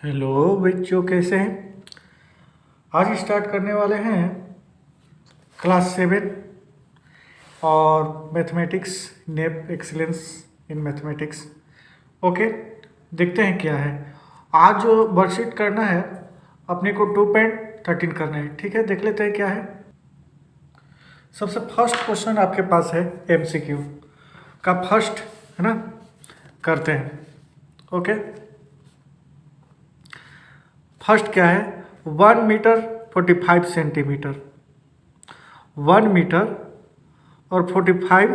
Hello बच्चों, कैसे हैं? आज स्टार्ट करने वाले हैं क्लास 7 और मैथमेटिक्स, नेप एक्सीलेंस इन मैथमेटिक्स। ओके, देखते हैं क्या है। आज जो वर्कशीट करना है अपने को 2.13 करना है। ठीक है, देख लेते हैं क्या है। सबसे फर्स्ट क्वेश्चन आपके पास है MCQ का फर्स्ट, है ना, करते हैं। ओके, फर्स्ट क्या है? 1 मीटर 45 सेंटीमीटर, 1 मीटर और 45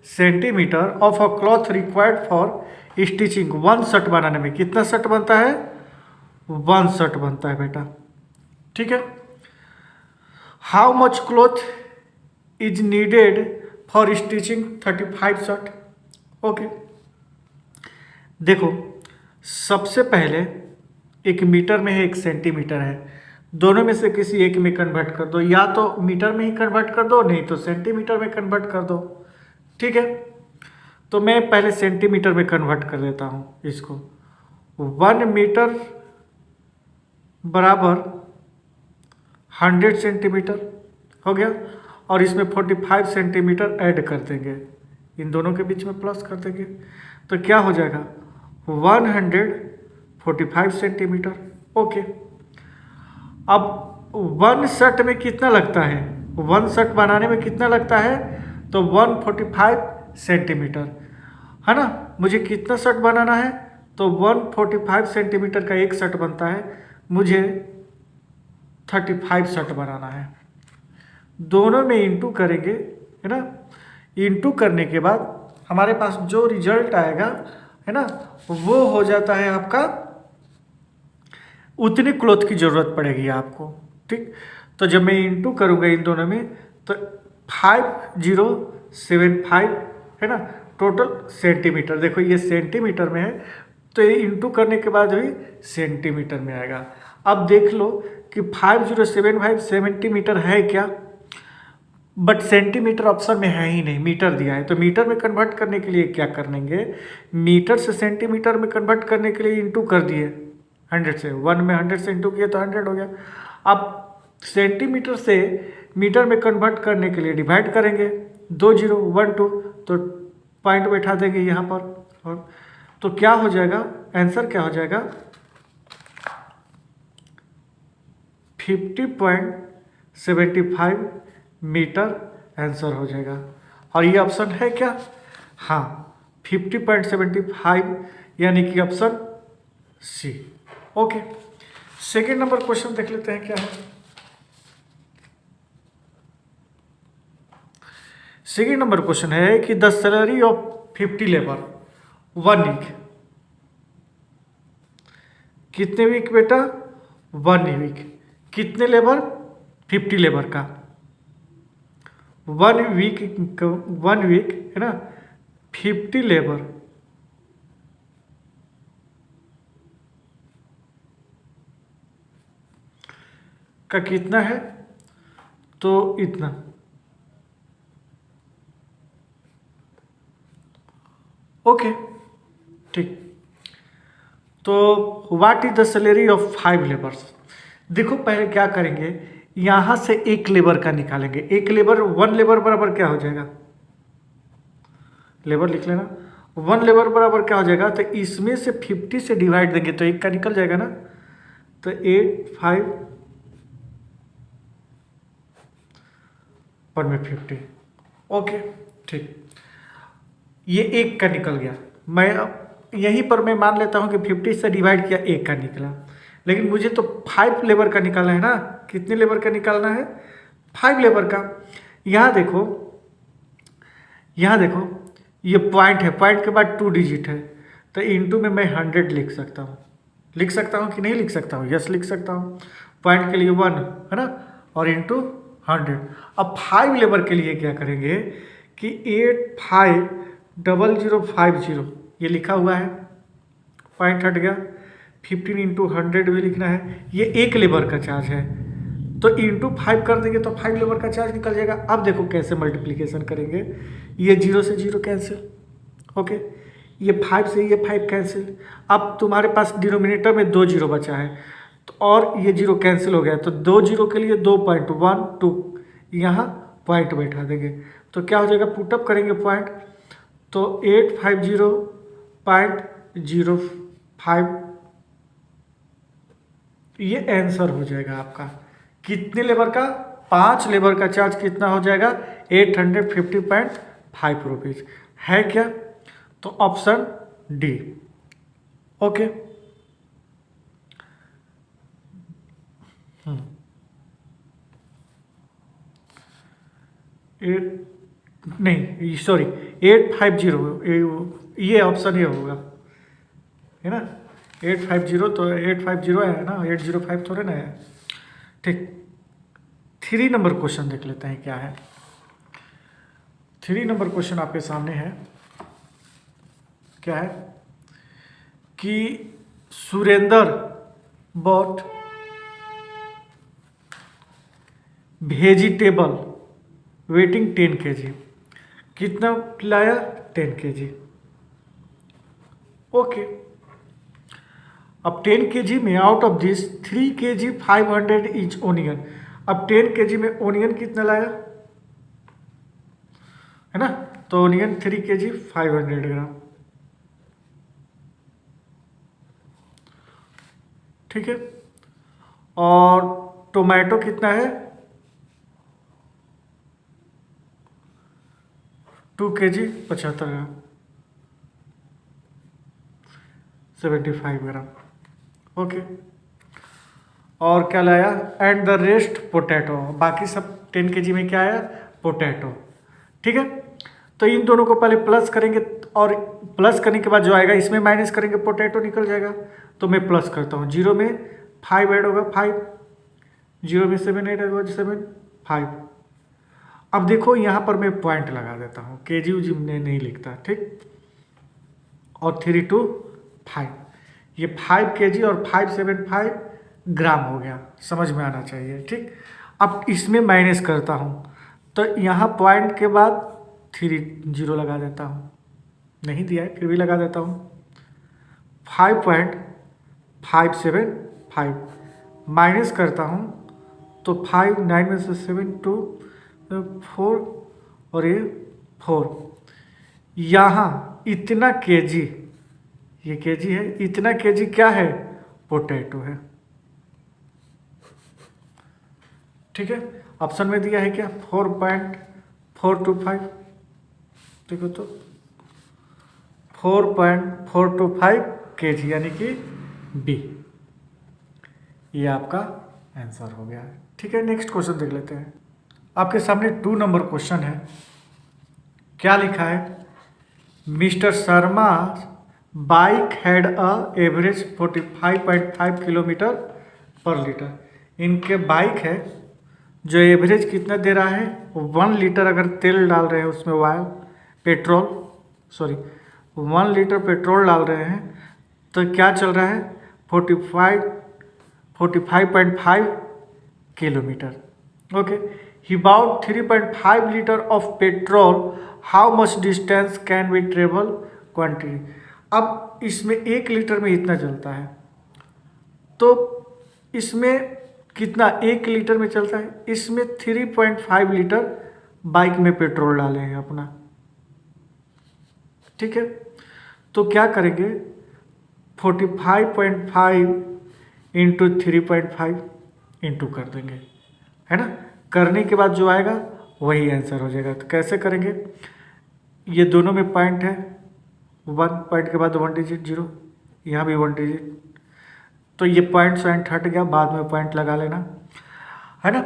centimetre of a cloth required for stitching. 1 shirt बनाने में कितना शर्ट बनता है? 1 शर्ट बनता है बेटा। ठीक है। How much cloth is needed for stitching 35 shirt? Okay, देखो सबसे पहले एक मीटर में है, एक सेंटीमीटर है, दोनों में से किसी एक में कन्वर्ट कर दो। या तो मीटर में ही कन्वर्ट कर दो, नहीं तो सेंटीमीटर में कन्वर्ट कर दो। ठीक है, तो मैं पहले सेंटीमीटर में कन्वर्ट कर देता हूँ इसको। 1 मीटर बराबर 100 सेंटीमीटर हो गया, और इसमें 45 सेंटीमीटर ऐड कर देंगे, इन दोनों के बीच में प्लस कर देंगे, तो क्या हो जाएगा? 145 सेंटीमीटर। ओके, अब 1 शर्ट में कितना लगता है? 1 शर्ट बनाने में कितना लगता है? तो 145 सेंटीमीटर, है ना। मुझे कितना शर्ट बनाना है? तो 145 सेंटीमीटर का एक शर्ट बनता है, मुझे 35 शर्ट बनाना है। दोनों में इंटू करेंगे, है ना। इंटू करने के बाद हमारे पास जो रिजल्ट आएगा, है ना, वो हो जाता है आपका, उतनी क्लॉथ की ज़रूरत पड़ेगी आपको। ठीक, तो जब मैं इंटू करूँगा इन दोनों में तो 5075, है ना, टोटल सेंटीमीटर। देखो ये सेंटीमीटर में है, तो ये इंटू करने के बाद भी सेंटीमीटर में आएगा। अब देख लो कि 5075 सेंटीमीटर है क्या, बट सेंटीमीटर ऑप्शन में है ही नहीं, मीटर दिया है। तो मीटर में कन्वर्ट करने के लिए क्या करेंगे? मीटर से सेंटीमीटर में कन्वर्ट करने के लिए इंटू कर दिए 100 से। 1 में 100 से इंटू किया तो 100 हो गया। अब सेंटीमीटर से मीटर में कन्वर्ट करने के लिए डिवाइड करेंगे, 2 0 1 2, तो पॉइंट बैठा देंगे यहाँ पर, और तो क्या हो जाएगा? आंसर क्या हो जाएगा? 50.75 मीटर आंसर हो जाएगा। और ये ऑप्शन है क्या? हाँ, 50.75, यानी कि option C. Okay, second number question देख लेते हैं क्या है। सेकेंड नंबर क्वेश्चन है कि the salary of 50 labour 1 week. कितने वीक बेटा? 1 वीक। कितने लेबर? 50 लेबर का 1 वीक, 1 वीक, है ना, 50 लेबर का कितना है? तो इतना। ओके, ठीक। तो what is the salary of 5 labours? देखो पहले क्या करेंगे, यहां से एक लेबर का निकालेंगे। एक लेबर, 1 लेबर बराबर क्या हो जाएगा? लेबर लिख लेना। 1 लेबर बराबर क्या हो जाएगा? तो इसमें से 50 से डिवाइड देंगे तो एक का निकल जाएगा ना, तो 8 5 1 में 50। ओके, ठीक, ये एक का निकल गया। मैं यहीं पर मैं मान लेता हूं कि 50 से डिवाइड किया, एक का निकला, लेकिन मुझे तो 5 लेबर का निकालना है ना। कितने लेबर का निकालना है? 5 लेबर का। यहाँ देखो, यहाँ देखो, ये पॉइंट है, पॉइंट के बाद 2 डिजिट है, तो इंटू में मैं 100 लिख सकता हूँ। लिख सकता हूँ कि नहीं लिख सकता हूँ? यस, लिख सकता हूँ। पॉइंट के लिए 1, है ना, और इंटू 100। अब 5 लेबर के लिए क्या करेंगे कि 850050, ये लिखा हुआ है, पॉइंट हट गया। 15 इंटू 100 भी लिखना है। ये एक लेबर का चार्ज है, तो इंटू 5 कर देंगे तो 5 लेबर का चार्ज निकल जाएगा। अब देखो कैसे मल्टीप्लिकेशन करेंगे, ये 0 से 0 कैंसिल। ओके, ये 5 से ये 5 कैंसिल। अब तुम्हारे पास डिनोमिनेटर में 2 जीरो बचा है, तो और ये जीरो कैंसिल हो गया, तो 2 जीरो के लिए 2 पॉइंट 1 2 यहाँ पॉइंट बैठा देंगे, तो क्या हो जाएगा, पुटअप करेंगे पॉइंट, तो 850.05 ये आंसर हो जाएगा आपका। कितने लेबर का, 5 लेबर का चार्ज कितना हो जाएगा, 850.5 रुपीज़ है क्या, तो ऑप्शन डी। ओके, नहीं सॉरी 850, ये ऑप्शन ये होगा, है ना, 850, तो 850 है ना, 805 थोड़े ना है। ठीक, 3 नंबर क्वेश्चन देख लेते हैं क्या है। 3 नंबर क्वेश्चन आपके सामने है, क्या है कि Surendra bought vegetable weighing 10 kg, कितना लाया, 10 kg। ओके, अब 10 kg में out of this 3 kg 500 etch onion, अब 10 kg में ओनियन कितना लाया, है ना, तो ओनियन 3 kg 500 ग्राम, ठीक है। और टोमेटो कितना है, 2 kg 75 ग्राम, 75 ग्राम। ओके, और क्या लाया, एंड द रेस्ट पोटैटो, बाकी सब 10 kg में क्या आया, पोटैटो, ठीक है। तो इन दोनों को पहले प्लस करेंगे, और प्लस करने के बाद जो आएगा इसमें माइनस करेंगे, पोटैटो निकल जाएगा, तो मैं प्लस करता हूँ, 0 में 5 ऐड होगा 5, 0 में 7 ऐड होगा 7 5। अब देखो यहाँ पर मैं पॉइंट लगा देता हूँ, केजी उजी में नहीं लिखता, ठीक, और 3 2 5, ये 5 kg और 575 ग्राम हो गया, समझ में आना चाहिए, ठीक। अब इसमें माइनस करता हूँ, तो यहाँ पॉइंट के बाद 3 0 लगा देता हूँ, नहीं दिया है फिर भी लगा देता हूँ, 5.575 माइनस करता हूँ, तो 5 9 में से 7 2 4 और ये 4, यहाँ इतना केजी, ये केजी है, इतना केजी क्या है, पोटैटो है, ठीक है। ऑप्शन में दिया है क्या, 4.425, देखो तो 4.425 kg, यानी कि बी, ये आपका आंसर हो गया है, ठीक है। नेक्स्ट क्वेश्चन देख लेते हैं, आपके सामने 2 नंबर क्वेश्चन है, क्या लिखा है, mister Sharma bike had a average 45.5 kilometre पर लीटर, इनके बाइक है जो एवरेज कितना दे रहा है, 1 लीटर अगर तेल डाल रहे हैं उसमें पेट्रोल 1 लीटर पेट्रोल डाल रहे हैं, तो क्या चल रहा है, 45.5 kilometre. Okay, he bought 3.5 litre of petrol, how much distance can we travel quantity. अब इसमें 1 लीटर में इतना चलता है, तो इसमें कितना 1 लीटर में चलता है, इसमें 3.5 लीटर बाइक में पेट्रोल डाले हैं अपना, ठीक है। तो क्या करेंगे, 45.5 इंटू 3.5 इंटू कर देंगे, है ना, करने के बाद जो आएगा वही आंसर हो जाएगा। तो कैसे करेंगे, ये दोनों में पॉइंट है, 1 पॉइंट के बाद 1 डिजिट 0, यहाँ भी 1 डिजिट, तो ये पॉइंट साइंट हट गया, बाद में पॉइंट लगा लेना, है ना।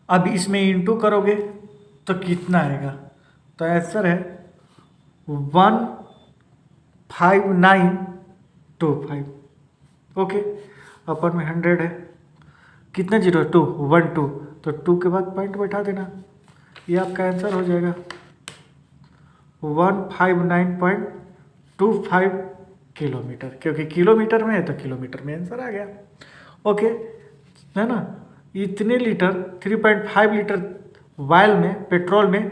अब इसमें इंटू करोगे तो कितना आएगा, तो आंसर है 15925। ओके, अपर में 100 है, कितना 0 2 1 2, तो 2 के बाद पॉइंट बैठा देना, ये आपका आंसर हो जाएगा 159.25 किलोमीटर, क्योंकि किलोमीटर में है तो किलोमीटर में आंसर आ गया। ओके, है ना, इतने लीटर 3.5 लीटर वायल में पेट्रोल में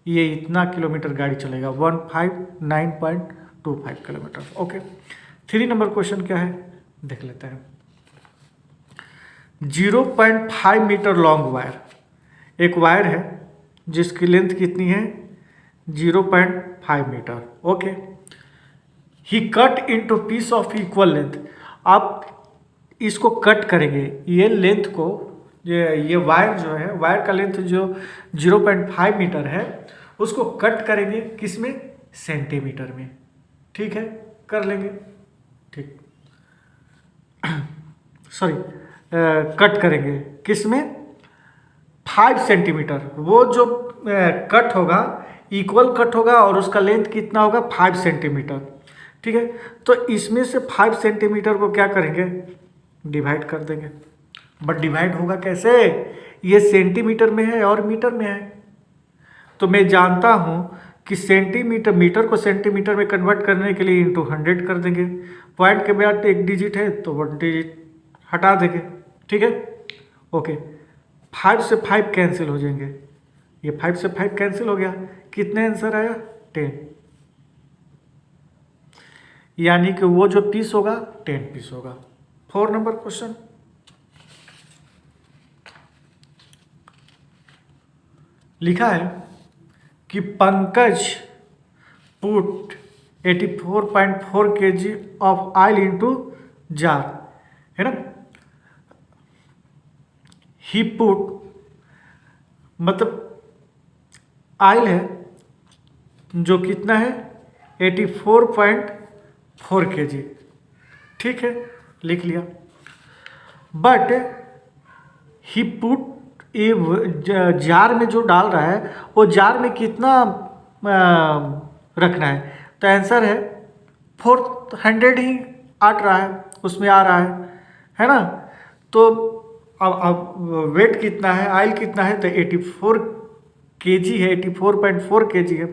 ये इतना किलोमीटर गाड़ी चलेगा, 159.25 किलोमीटर। ओके, 3 नंबर क्वेश्चन क्या है देख लेते हैं। 0.5 मीटर लॉन्ग वायर, एक वायर है जिसकी लेंथ कितनी है 0.5 metre. Okay, he cut into piece of equal length. आप इसको कट करेंगे, ये लेंथ को, ये वायर जो है, वायर का लेंथ जो 0.5 मीटर है उसको कट करेंगे किस में, सेंटीमीटर में। ठीक है, कर लेंगे। ठीक, सॉरी, कट करेंगे किस में, 5 सेंटीमीटर। वो जो कट होगा इक्वल कट होगा और उसका लेंथ कितना होगा 5 सेंटीमीटर। ठीक है, तो इसमें से 5 सेंटीमीटर को क्या करेंगे, डिवाइड कर देंगे। बट डिवाइड होगा कैसे, ये सेंटीमीटर में है और मीटर में है, तो मैं जानता हूँ कि सेंटीमीटर, मीटर को सेंटीमीटर में कन्वर्ट करने के लिए इंटू 100 कर देंगे। पॉइंट के बाद एक डिजिट है तो 1 डिजिट हटा देंगे। ठीक है, ओके, 5 से 5 कैंसिल हो जाएंगे, ये 5 से 5 कैंसिल हो गया, कितने आंसर आया 10, यानी कि वो जो पीस होगा 10 पीस होगा। 4 नंबर क्वेश्चन, लिखा है कि Pankaj put 84.4 kg of oil into jar, है ना। ही पुट मतलब ऑयल है जो कितना है 84.4 kg। ठीक है, लिख लिया। बट ही पुट, ये जार में जो डाल रहा है वो जार में कितना रखना है, तो आंसर है 400 ही आट रहा है, उसमें आ रहा है ना। तो अब वेट कितना है, ऑयल कितना है, तो 84 kg है, 84.4 kg है।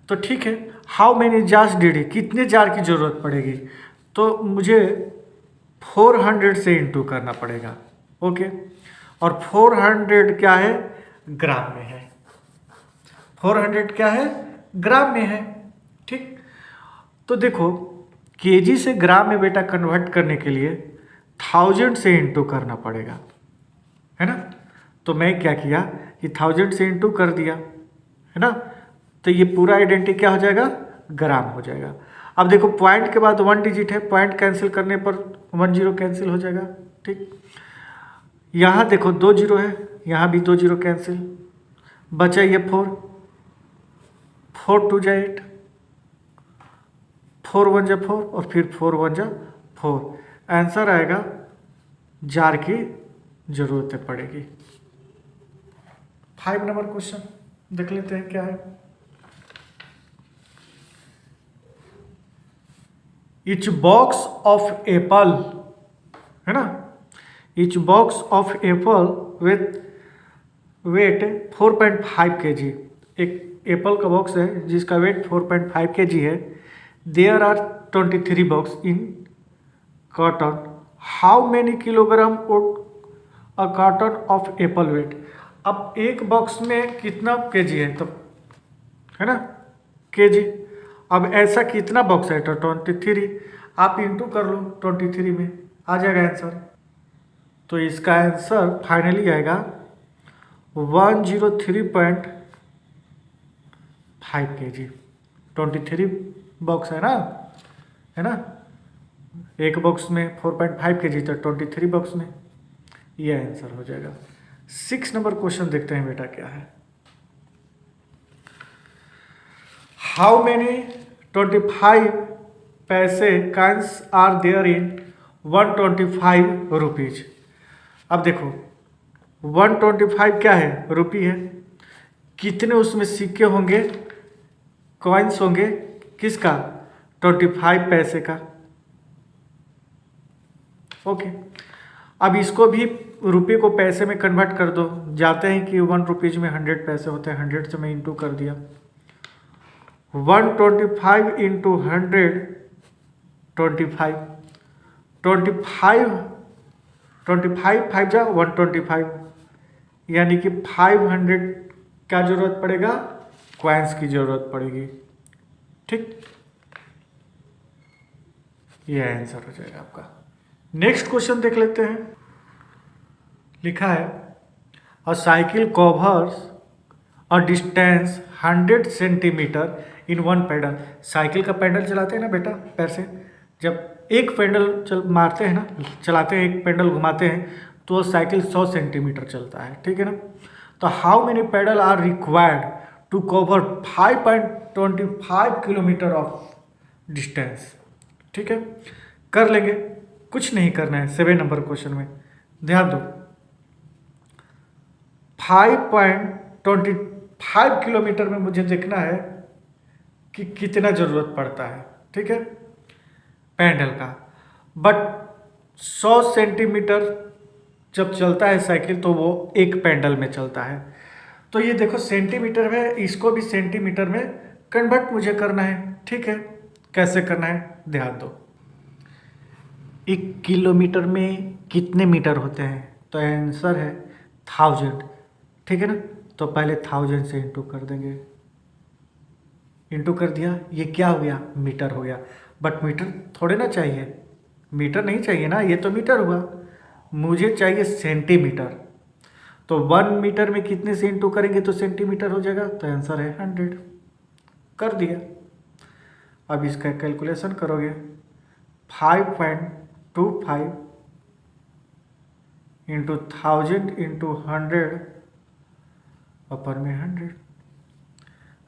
तो ठीक है, how many jars did he, कितने जार की ज़रूरत पड़ेगी, तो मुझे 400 से इंटू करना पड़ेगा। ओके, और 400 क्या है, ग्राम में है, 400 क्या है, ग्राम में है। ठीक, तो देखो केजी से ग्राम में बेटा कन्वर्ट करने के लिए 1000 से इंटू करना पड़ेगा, है ना। तो मैं क्या किया कि 1000 से इंटू कर दिया, है ना, तो ये पूरा आइडेंटिटी क्या हो जाएगा, ग्राम हो जाएगा। अब देखो पॉइंट के बाद 1 डिजिट है, पॉइंट कैंसिल करने पर 1 0 कैंसिल हो जाएगा। ठीक, यहाँ देखो 2 0 है, यहाँ भी 2 0 कैंसिल, बचा ये 4, 4 2 जा 8, 4 1 जा 4 और फिर 4 1 जा 4। आंसर आएगा जार की जरूरत पड़ेगी। 5 नंबर क्वेश्चन देख लेते हैं क्या है। इच बॉक्स ऑफ एप्पल, है ना, each box of apple with weight 4.5 kg, एक एप्पल का बॉक्स है जिसका वेट 4.5 kg है। There are 23 box in carton, how many kilogram would a carton of apple weigh. अब एक बॉक्स में कितना केजी है, तो है ना केजी। अब ऐसा कितना बॉक्स है, तो 23, आप इंटू कर लो 23 में, आ जाएगा आंसर। तो इसका आंसर फाइनली आएगा 103.5 kg। 23 बॉक्स है ना, एक बॉक्स में 4.5 kg, तो 23 बॉक्स में ये आंसर हो जाएगा। 6 नंबर क्वेश्चन देखते हैं बेटा क्या है। How many 25 paise coins are there in 125 rupees. अब देखो 125 क्या है, रुपी है, कितने उसमें सिक्के होंगे, कॉइन्स होंगे, किसका, 25 पैसे का। ओके, अब इसको भी रुपये को पैसे में कन्वर्ट कर दो। जाते हैं कि 1 रुपीज में 100 पैसे होते हैं, 100 से मैं इंटू कर दिया, 125 इंटू 100 25, 25 5 जा 125, यानी कि 500 क्या जरूरत पड़ेगा, कॉइन्स की ज़रूरत पड़ेगी। ठीक, ये आंसर हो जाएगा आपका। नेक्स्ट क्वेश्चन देख लेते हैं। लिखा है a cycle covers a distance 100 centimetre in one pedal. Cycle का पैडल चलाते हैं ना बेटा पैर से, जब एक पैडल मारते हैं ना, चलाते हैं, एक पैडल घुमाते हैं तो साइकिल 100 सेंटीमीटर चलता है। ठीक है ना। तो how many pedal are required to cover 5.25 kilometre of distance. ठीक है, कर लेंगे, कुछ नहीं करना है। 7 नंबर क्वेश्चन में ध्यान दो, 5.25 किलोमीटर में मुझे देखना है कि कितना ज़रूरत पड़ता है। ठीक है, पैडल का। बट 100 सेंटीमीटर जब चलता है साइकिल तो वो एक पैडल में चलता है। तो ये देखो सेंटीमीटर में, इसको भी सेंटीमीटर में कन्वर्ट मुझे करना है। ठीक है, कैसे करना है ध्यान दो। 1 किलोमीटर में कितने मीटर होते हैं? तो आंसर है 1000। ठीक है ना। तो पहले 1000 से इंटू कर देंगे, इंटू कर दिया, ये क्या हो गया? मीटर हो गया। बट मीटर थोड़े ना चाहिए, मीटर नहीं चाहिए ना, ये तो मीटर हुआ, मुझे चाहिए सेंटीमीटर। तो 1 मीटर में कितने से इंटू करेंगे तो सेंटीमीटर हो जाएगा। तो आंसर है 100। कर दिया। अब इसका कैलकुलेशन करोगे, 5.25 इंटू 1000 इंटू 100 अपर में 100।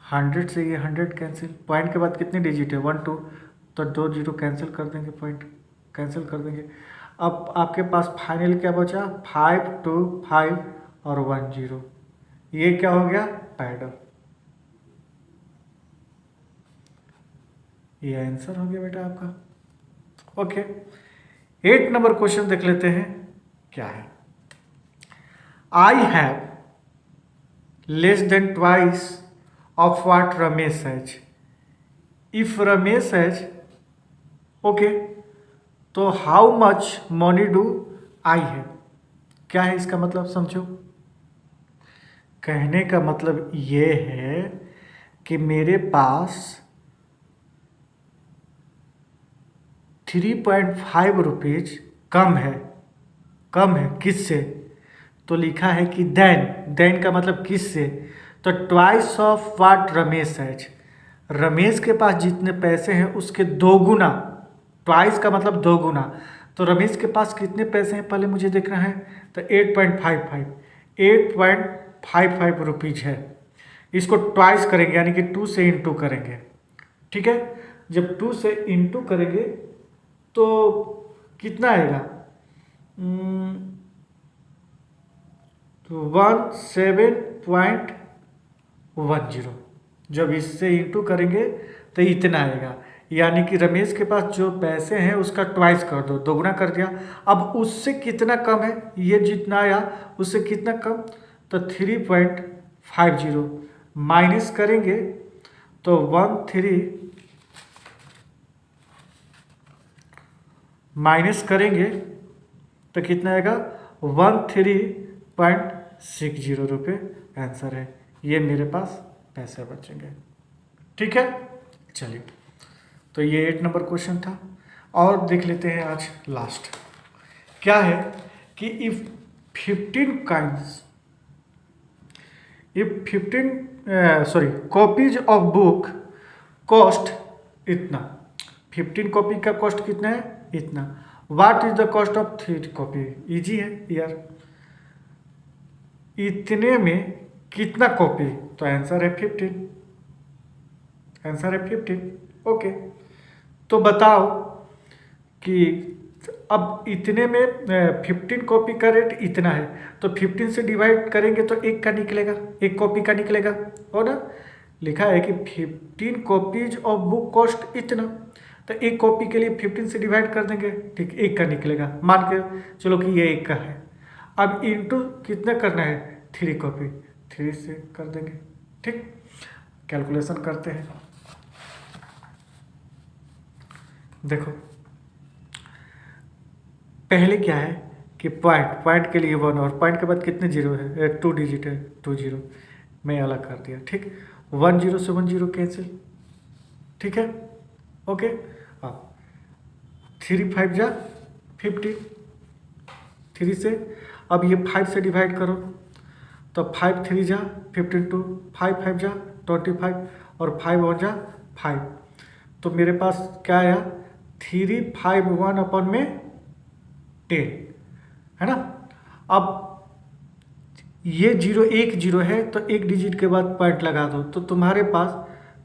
100 से ये 100 कैंसिल, पॉइंट के बाद कितने डिजिट है? 1 2, तो 2 जीरो कैंसिल कर देंगे, पॉइंट कैंसिल कर देंगे। अब आपके पास फाइनल क्या बचा? 5 2 5 और 1 0। ये क्या हो गया? पैडल। ये आंसर हो गया बेटा आपका। ओके, 8 नंबर क्वेश्चन देख लेते हैं क्या है। I have less than twice of what Ramesh has. If Ramesh has, okay, तो how much money do I have? क्या है इसका मतलब समझो। कहने का मतलब ये है कि मेरे पास 3.5 रुपीज कम है। कम है किससे? तो लिखा है कि देन का मतलब किससे? तो twice of what Ramesh has. Ramesh के पास जितने पैसे हैं उसके 2 गुना। ट्वाइस का मतलब 2 गुना। तो रमेश के पास कितने पैसे हैं पहले मुझे देखना है। तो 8.55 रुपीज है। इसको ट्वाइस करेंगे यानी कि 2 से इंटू करेंगे। ठीक है, जब 2 से इंटू करेंगे तो कितना आएगा? तो 17.10। जब इससे इंटू करेंगे तो इतना आएगा। यानी कि रमेश के पास जो पैसे हैं उसका ट्वाइस कर दो, 2 गुना कर दिया। अब उससे कितना कम है? ये जितना आया उससे कितना कम? तो 3.50 माइनस करेंगे तो 13 माइनस करेंगे तो कितना आएगा? 13.60 रुपये आंसर है। ये मेरे पास पैसे बचेंगे। ठीक है, चलिए, तो ये 8 नंबर क्वेश्चन था। और देख लेते हैं आज लास्ट क्या है कि if 15 copies of book cost इतना। 15 कॉपी का कॉस्ट कितना है? इतना। What is the cost of 3 copy? Easy है यार। इतने में कितना कॉपी? तो आंसर है 15। आंसर है 15। ओके, तो बताओ कि अब इतने में 15 कॉपी का रेट इतना है, तो 15 से डिवाइड करेंगे तो 1 का निकलेगा, 1 कॉपी का निकलेगा, हो ना। लिखा है कि 15 कॉपीज ऑफ बुक कॉस्ट इतना, तो 1 कॉपी के लिए 15 से डिवाइड कर देंगे, ठीक, 1 का निकलेगा। मान के चलो कि ये 1 का है। अब इंटू कितना करना है? 3 कॉपी, 3 से कर देंगे। ठीक, कैलकुलेशन करते हैं। देखो पहले क्या है कि पॉइंट के लिए 1 और पॉइंट के बाद कितने जीरो है? 2 डिजिट है, 2 0 मैं अलग कर दिया। ठीक, 1 0 से 1 0 कैंसिल, ठीक है, ओके। हाँ, 3 5 जा 50, 3 से अब ये 5 से डिवाइड करो तो 5 3 जा 52, 5 5 जा 25 और 5 1 जा 5। तो मेरे पास क्या आया 351 अपन में 10, है ना। अब ये 0 1 0 है तो एक डिजिट के बाद पॉइंट लगा दो, तो तुम्हारे पास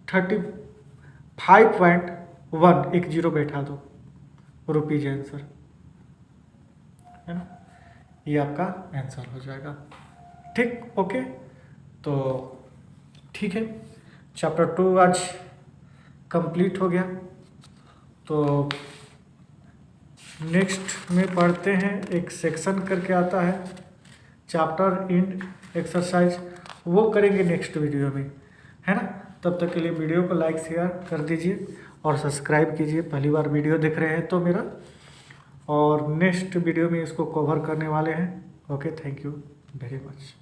35.110 बैठा दो, रुपीज आंसर, है ना। ये आपका आंसर हो जाएगा, ठीक, ओके। तो ठीक है, चैप्टर 2 आज कंप्लीट हो गया। तो नेक्स्ट में पढ़ते हैं, एक सेक्शन करके आता है चैप्टर इंड एक्सरसाइज, वो करेंगे नेक्स्ट वीडियो में, है ना। तब तक के लिए वीडियो को लाइक शेयर कर दीजिए और सब्सक्राइब कीजिए, पहली बार वीडियो देख रहे हैं तो मेरा, और नेक्स्ट वीडियो में इसको कवर करने वाले हैं। Okay, thank you very much.